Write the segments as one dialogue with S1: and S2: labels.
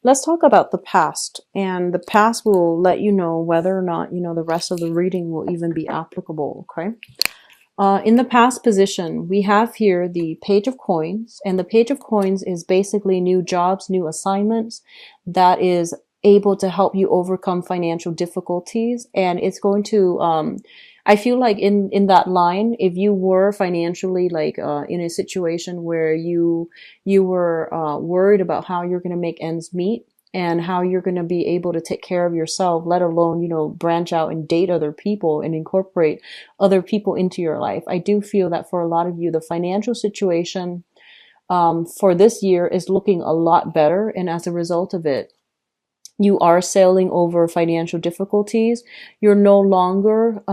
S1: Let's talk about the past, and the past will let you know whether or not, the rest of the reading will even be applicable, okay? In the past position, we have here the Page of Coins, and the Page of Coins is basically new jobs, new assignments that is able to help you overcome financial difficulties. And it's going to, I feel like in that line, if you were financially like in a situation where you were worried about how you're going to make ends meet, and how you're going to be able to take care of yourself, let alone, branch out and date other people and incorporate other people into your life. I do feel that for a lot of you, the financial situation for this year is looking a lot better. And as a result of it, you are sailing over financial difficulties. You're no longer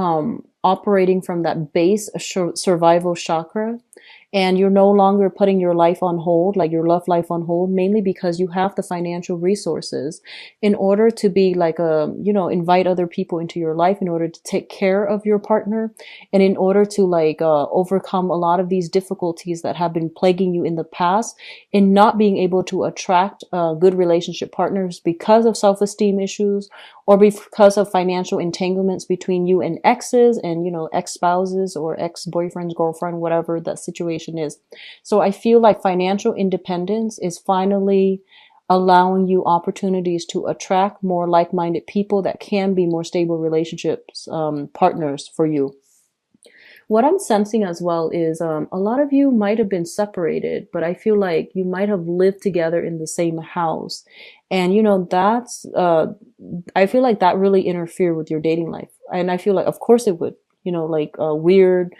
S1: operating from that base survival chakra. And you're no longer putting your life on hold, like your love life on hold, mainly because you have the financial resources in order to be like invite other people into your life, in order to take care of your partner, and in order to like overcome a lot of these difficulties that have been plaguing you in the past, in not being able to attract good relationship partners because of self-esteem issues, or because of financial entanglements between you and exes and, ex-spouses or ex-boyfriends, girlfriend, whatever that situation is. So I feel like financial independence is finally allowing you opportunities to attract more like-minded people that can be more stable relationships, partners for you. What I'm sensing as well is a lot of you might have been separated, but I feel like you might have lived together in the same house. And that's I feel like that really interfered with your dating life. And I feel like of course it would. Like weird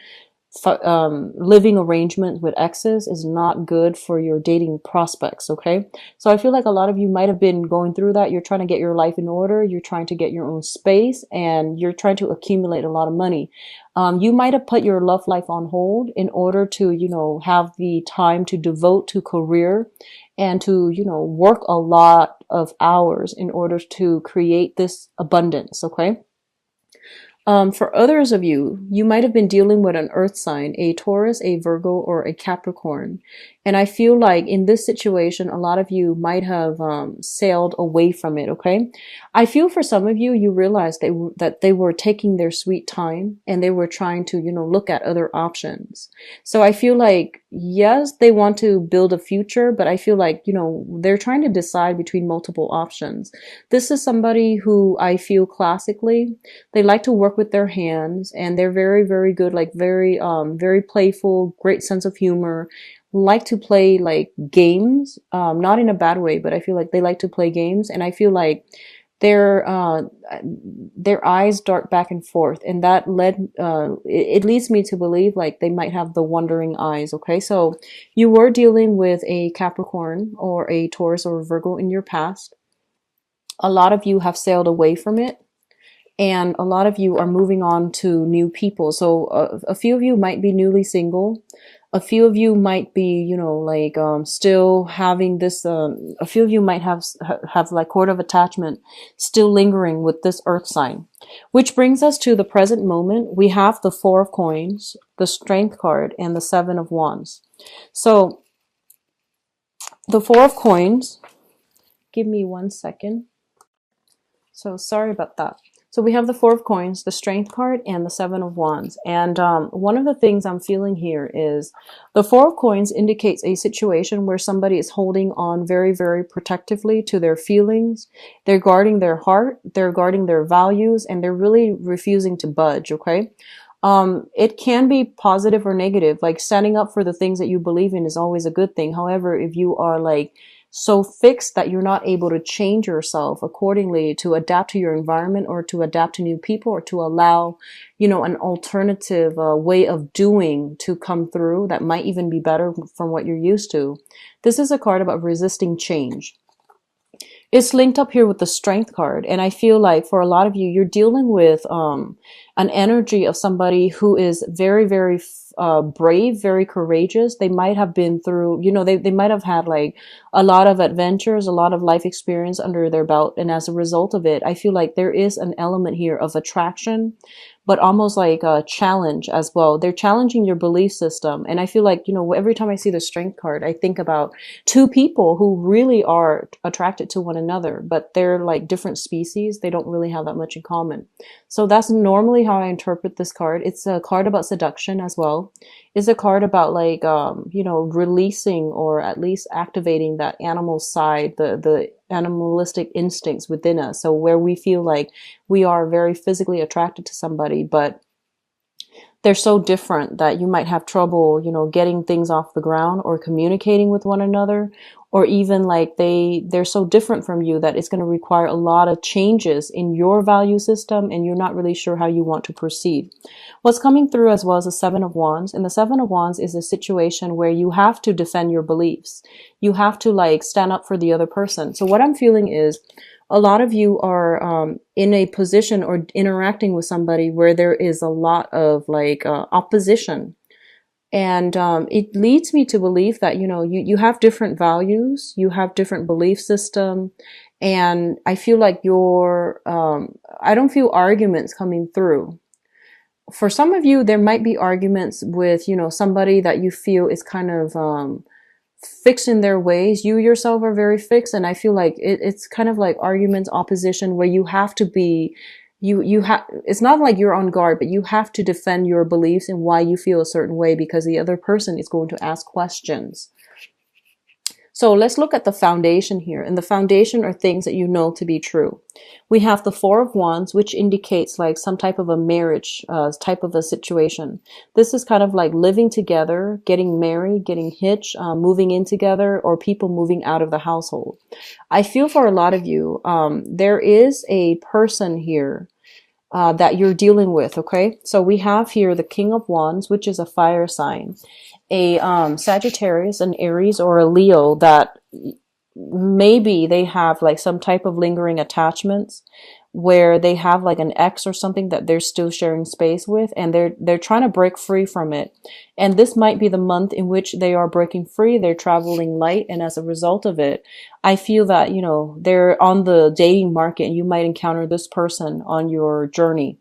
S1: living arrangement with exes is not good for your dating prospects, okay? So I feel like a lot of you might have been going through that. You're trying to get your life in order, you're trying to get your own space, and you're trying to accumulate a lot of money. You might have put your love life on hold in order to, have the time to devote to career and to, work a lot of hours in order to create this abundance, okay? For others of you, you might have been dealing with an earth sign, a Taurus, a Virgo, or a Capricorn. And I feel like in this situation, a lot of you might have sailed away from it, okay? I feel for some of you, you realized that they were taking their sweet time and they were trying to, look at other options. So I feel like, yes, they want to build a future, but I feel like, they're trying to decide between multiple options. This is somebody who I feel classically, they like to work with their hands, and they're very, very good, like very playful, great sense of humor, like to play like games, not in a bad way, but I feel like they like to play games. And I feel like their eyes dart back and forth, and that it leads me to believe like they might have the wandering eyes, okay? So you were dealing with a Capricorn or a Taurus or a Virgo in your past. A lot of you have sailed away from it, and a lot of you are moving on to new people. So a few of you might be newly single. A few of you might be, still having this, a few of you might have like cord of attachment still lingering with this earth sign, which brings us to the present moment. We have the Four of Coins, the Strength card, and the Seven of Wands. So the Four of Coins, give me 1 second. So sorry about that. So we have the Four of Coins, the Strength card, and the Seven of Wands. And one of the things I'm feeling here is the Four of Coins indicates a situation where somebody is holding on very, very protectively to their feelings. They're guarding their heart, they're guarding their values, and they're really refusing to budge, okay? It can be positive or negative. Like standing up for the things that you believe in is always a good thing. However, if you are like so fixed that you're not able to change yourself accordingly to adapt to your environment or to adapt to new people or to allow, an alternative way of doing to come through that might even be better from what you're used to. This is a card about resisting change. It's linked up here with the Strength card. And I feel like for a lot of you, you're dealing with an energy of somebody who is very, very brave, very courageous. They might have been through, they might have had like a lot of adventures, a lot of life experience under their belt. And as a result of it, I feel like there is an element here of attraction, but almost like a challenge as well. They're challenging your belief system. And I feel like, you know, every time I see the Strength card, I think about two people who really are attracted to one another, but they're like different species. They don't really have that much in common. So that's normally how I interpret this card. It's a card about seduction as well. It's a card about like, you know, releasing or at least activating that animal side, the animalistic instincts within us. So where we feel like we are very physically attracted to somebody, but they're so different that you might have trouble, you know, getting things off the ground or communicating with one another, or even like they're so different from you that it's going to require a lot of changes in your value system, and you're not really sure how you want to proceed. What's coming through as well as the Seven of Wands, and the Seven of Wands is a situation where you have to defend your beliefs. You have to like stand up for the other person. So what I'm feeling is a lot of you are in a position or interacting with somebody where there is a lot of like opposition. And it leads me to believe that, you know, you have different values, you have different belief system. And I feel like I don't feel arguments coming through. For some of you, there might be arguments with, you know, somebody that you feel is kind of fixed in their ways. You yourself are very fixed, and I feel like it's kind of like arguments, opposition, where you have to be, you have, it's not like you're on guard, but you have to defend your beliefs and why you feel a certain way, because the other person is going to ask questions. So let's look at the foundation here. And the foundation are things that you know to be true. We have the Four of Wands, which indicates like some type of a marriage, type of a situation. This is kind of like living together, getting married, getting hitched, moving in together, or people moving out of the household. I feel for a lot of you, there is a person here that you're dealing with, okay? So we have here the King of Wands, which is a fire sign, a Sagittarius, an Aries, or a Leo that maybe they have like some type of lingering attachments where they have like an ex or something that they're still sharing space with, and they're trying to break free from it. And this might be the month in which they are breaking free. They're traveling light, and as a result of it, I feel that, you know, they're on the dating market and you might encounter this person on your journey.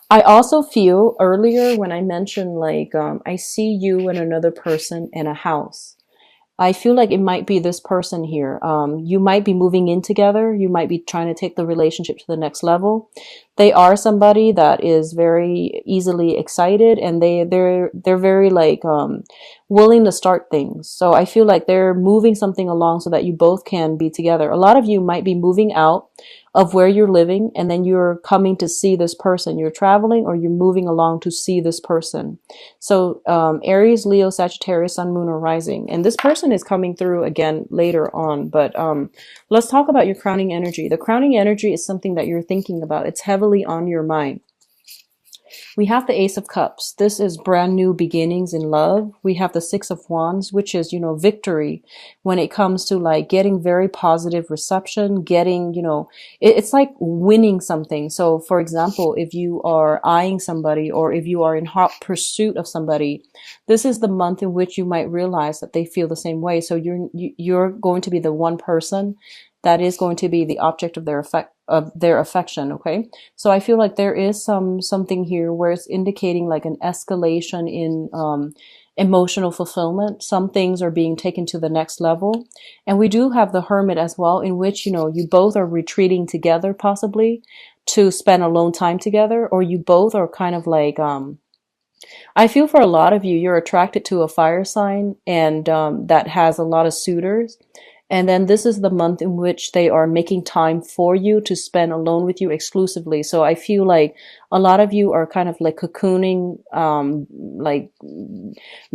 S1: I also feel earlier when I mentioned like I see you and another person in a house. I feel like it might be this person here. You might be moving in together. You might be trying to take the relationship to the next level. They are somebody that is very easily excited, and they're very like willing to start things. So I feel like they're moving something along so that you both can be together. A lot of you might be moving out of where you're living, and then you're coming to see this person. You're traveling, or you're moving along to see this person. So Aries, Leo, Sagittarius, Sun, Moon, or Rising. And this person is coming through again later on. But let's talk about your crowning energy. The crowning energy is something that you're thinking about. It's heavily on your mind. We have the Ace of Cups. This is brand new beginnings in love. We have the Six of Wands, which is, you know, victory when it comes to like getting very positive reception, getting, you know, it's like winning something. So for example, if you are eyeing somebody, or if you are in hot pursuit of somebody, this is the month in which you might realize that they feel the same way. So you're going to be the one person that is going to be the object of their affection. Okay. So I feel like there is something here where it's indicating like an escalation in, emotional fulfillment. Some things are being taken to the next level. And we do have the Hermit as well, in which, you know, you both are retreating together, possibly to spend alone time together, or you both are kind of like, I feel for a lot of you, you're attracted to a fire sign, and that has a lot of suitors. And then this is the month in which they are making time for you to spend alone with you exclusively. So I feel like a lot of you are kind of like cocooning, like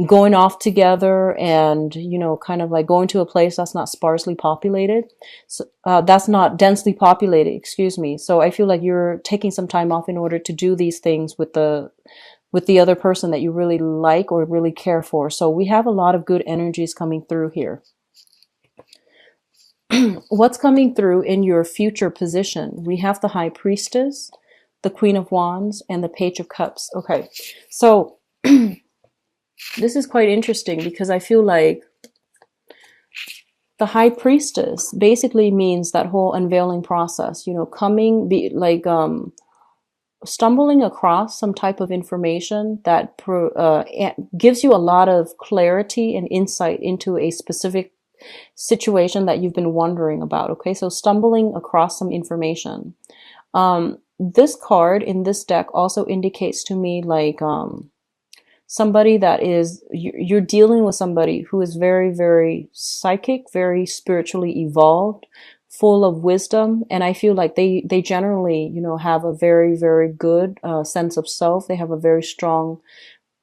S1: going off together, and, you know, kind of like going to a place that's not sparsely populated. So, that's not densely populated, excuse me. So I feel like you're taking some time off in order to do these things with the other person that you really like or really care for. So we have a lot of good energies coming through here. What's coming through in your future position? We have the High Priestess, the Queen of Wands, and the Page of Cups. Okay, so this is quite interesting, because I feel like the high priestess basically means that whole unveiling process, coming, stumbling across some type of information that gives you a lot of clarity and insight into a specific situation that you've been wondering about. Okay, so stumbling across some information. This card in this deck also indicates to me somebody that you're dealing with somebody who is very, very psychic, very spiritually evolved, full of wisdom. And I feel like they generally, have a very, very good sense of self. They have a very strong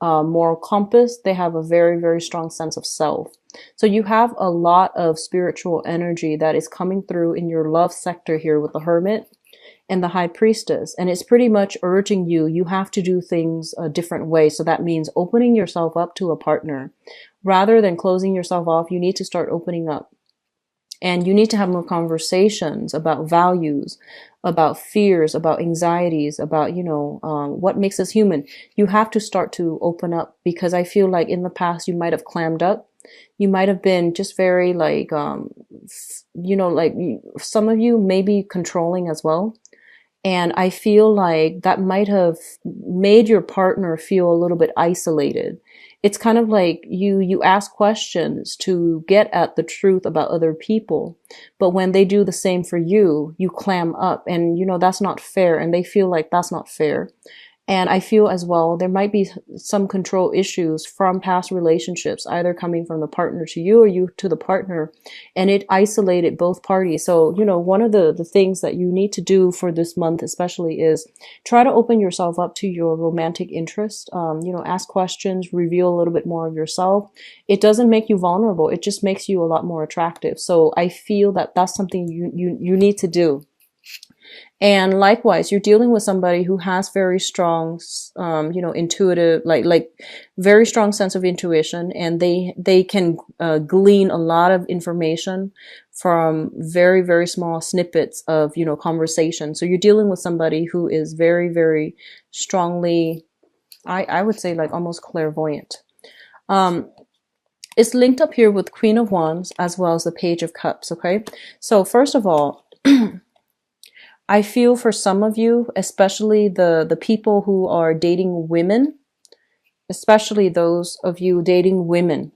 S1: moral compass. They have a very, very strong sense of self. So you have a lot of spiritual energy that is coming through in your love sector here with the Hermit and the High Priestess. And it's pretty much urging you have to do things a different way. So that means opening yourself up to a partner. Rather than closing yourself off, you need to start opening up. And you need to have more conversations about values, about fears, about anxieties, about, what makes us human. You have to start to open up, because I feel like in the past you might have clammed up. You might have been just very some of you may be controlling as well. And I feel like that might have made your partner feel a little bit isolated. It's kind of like you ask questions to get at the truth about other people. But when they do the same for you, you clam up, and that's not fair. And they feel like that's not fair. And I feel as well, there might be some control issues from past relationships, either coming from the partner to you or you to the partner, and it isolated both parties. So, one of the things that you need to do for this month especially is try to open yourself up to your romantic interest. Ask questions, reveal a little bit more of yourself. It doesn't make you vulnerable. It just makes you a lot more attractive. So I feel that that's something you need to do. And likewise, you're dealing with somebody who has very strong, intuitive, very strong sense of intuition, and they can glean a lot of information from very, very small snippets of, conversation. So you're dealing with somebody who is very, very strongly, I would say almost clairvoyant. It's linked up here with Queen of Wands as well as the Page of Cups. Okay. So first of all, I feel for some of you, especially the people who are dating women, especially those of you dating women,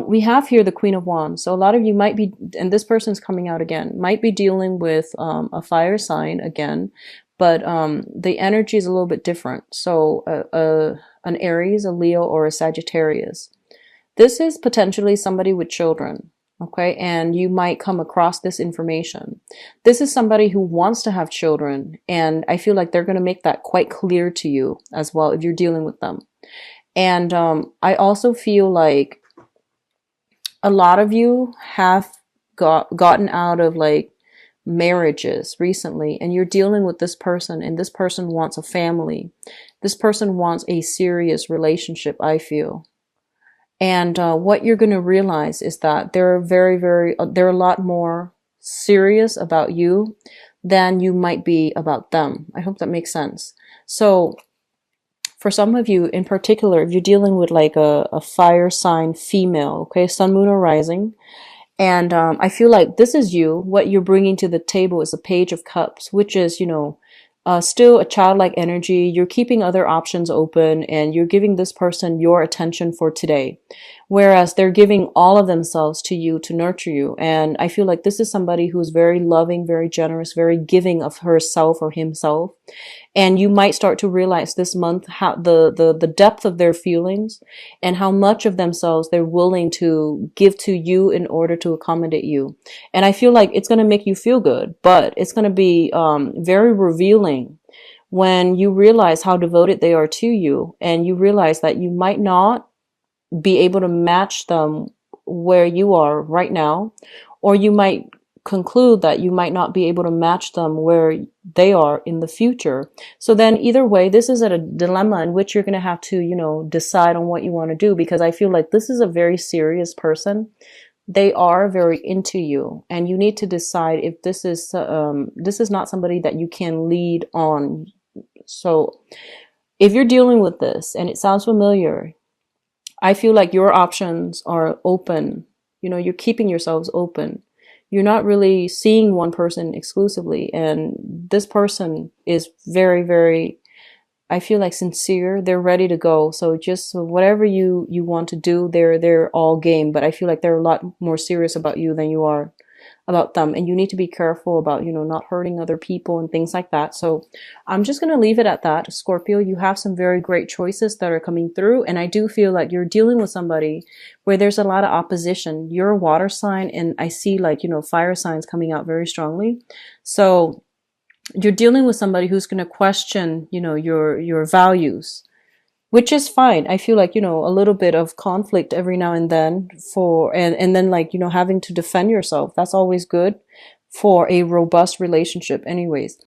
S1: we have here the Queen of Wands. So a lot of you might be, and this person's coming out again, might be dealing with a fire sign again, but the energy is a little bit different. So an Aries, a Leo, or a Sagittarius. This is potentially somebody with children. Okay, and you might come across this information. This is somebody who wants to have children, and I feel like they're going to make that quite clear to you as well if you're dealing with them. And I also feel like a lot of you have gotten out of marriages recently, and you're dealing with this person, and this person wants a family. This person wants a serious relationship, I feel. And what you're going to realize is that they're they're a lot more serious about you than you might be about them. I hope that makes sense. So for some of you in particular, if you're dealing with a fire sign female, okay, sun, moon, or rising, and I feel like this is you, what you're bringing to the table is a Page of Cups, which is, still a childlike energy. You're keeping other options open, and you're giving this person your attention for today. Whereas they're giving all of themselves to you to nurture you. And I feel like this is somebody who's very loving, very generous, very giving of herself or himself. And you might start to realize this month how the depth of their feelings and how much of themselves they're willing to give to you in order to accommodate you. And I feel like it's going to make you feel good, but it's going to be very revealing when you realize how devoted they are to you, and you realize that you might not be able to match them where you are right now, or you might conclude that you might not be able to match them where they are in the future. So then either way, this is a dilemma in which you're going to have to, decide on what you want to do, because I feel like this is a very serious person. They are very into you, and you need to decide if this is not somebody that you can lead on. So if you're dealing with this and it sounds familiar, I feel like your options are open You know, you're keeping yourselves open. You're not really seeing one person exclusively. And this person is very, very, I feel like, sincere. They're ready to go. So just so whatever you want to do, they're all game. But I feel like they're a lot more serious about you than you are about them, and you need to be careful about, you know, not hurting other people and things like that. So I'm just going to leave it at that. Scorpio, you have some very great choices that are coming through, and I do feel like you're dealing with somebody where there's a lot of opposition. You're a water sign, and I see, like, you know, fire signs coming out very strongly. So you're dealing with somebody who's going to question, you know, your values, which is fine. I feel like, you know, a little bit of conflict every now and then and then, like, you know, having to defend yourself. That's always good for a robust relationship anyways.